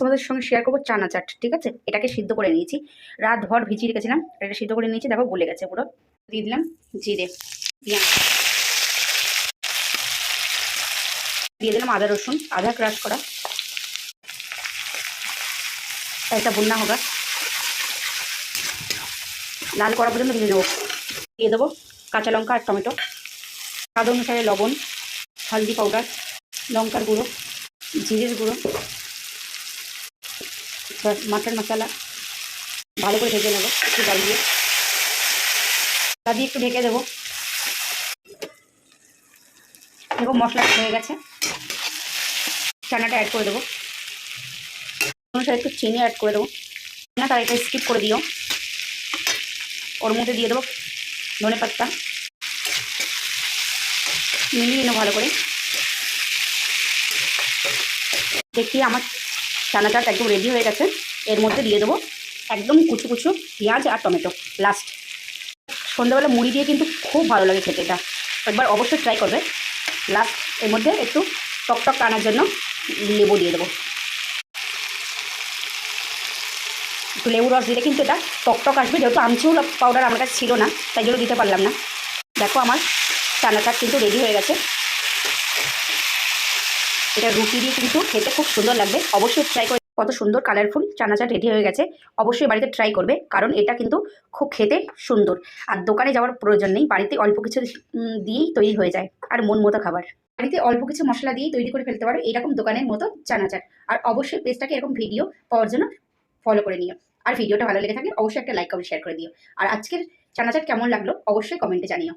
তোমাদের সঙ্গে শেয়ার করবো চানা চাট। ঠিক আছে, এটাকে সিদ্ধ করে নিয়েছি, রাত ভর ভিজিয়ে রেখেছিলাম, এটা সিদ্ধ করে নিয়েছি, দেখো গলে গেছে পুরো। দিয়ে দিলাম জিরে, পেঁয়াজ, দিয়ে দিলাম আদা রসুন আধা ক্রাশ করা, একটা বন্যা হোগা লাল করা পর্যন্ত ভেজে নেবো। দিয়ে দেবো কাঁচা লঙ্কা আর টমেটো, স্বাদ অনুসারে লবণ, হলদি পাউডার, লঙ্কার গুঁড়ো, জিরের গুঁড়ো, মাটন মশলা ভালো করে ভেজে নেবো একটু জল দিয়ে। তা দিয়ে একটু ঢেকে দেবো। দেখো মশলাটা হয়ে গেছে, চানাটা অ্যাড করে দেবো, অনুসারে একটু চিনি অ্যাড করে দেবো না, তার এটা স্কিপ করে দিও। ওর মধ্যে দিয়ে দেবো ধনে পাতা, মিলিয়ে নেবো ভালো করে। দেখি আমার চানাটা একদম রেডি হয়ে গেছে। এর মধ্যে দিয়ে দেবো একদম কুচু কুচু পেঁয়াজ আর টমেটো লাস্ট। সন্ধ্যাবেলা মুড়ি দিয়ে কিন্তু খুব ভালো লাগে খেতে, এটা একবার অবশ্যই ট্রাই করবে। লাস্ট এর মধ্যে একটু টকটক আনার জন্য লেবু দিয়ে দেবো, একটু লেবু রস দিলে কিন্তু এটা টকটক আসবে, যেহেতু আমচুর পাউডার আমার কাছে ছিল না তাই জন্য দিতে পারলাম না। দেখো আমার চানাটা কিন্তু রেডি হয়ে গেছে, এটা রুটি দিয়ে কিন্তু খেতে খুব সুন্দর লাগবে, অবশ্যই ট্রাই করে। কত সুন্দর কালারফুল চানা চাট রেডি হয়ে গেছে, অবশ্যই বাড়িতে ট্রাই করবে, কারণ এটা কিন্তু খুব খেতে সুন্দর। আর দোকানে যাওয়ার প্রয়োজন নেই, বাড়িতে অল্প কিছু দিয়েই তৈরি হয়ে যায়, আর মন মতো খাবার বাড়িতে অল্প কিছু মশলা দিয়েই তৈরি করে ফেলতে পারো এরকম দোকানের মতো চানা চাট। আর অবশ্যই পেজটাকে এরকম ভিডিও পাওয়ার জন্য ফলো করে নিও। আর ভিডিওটা ভালো লেগে থাকলে অবশ্যই একটা লাইক কমেন্ট শেয়ার করে দিও। আর আজকের চানা চাট কেমন লাগলো অবশ্যই কমেন্টে জানিও।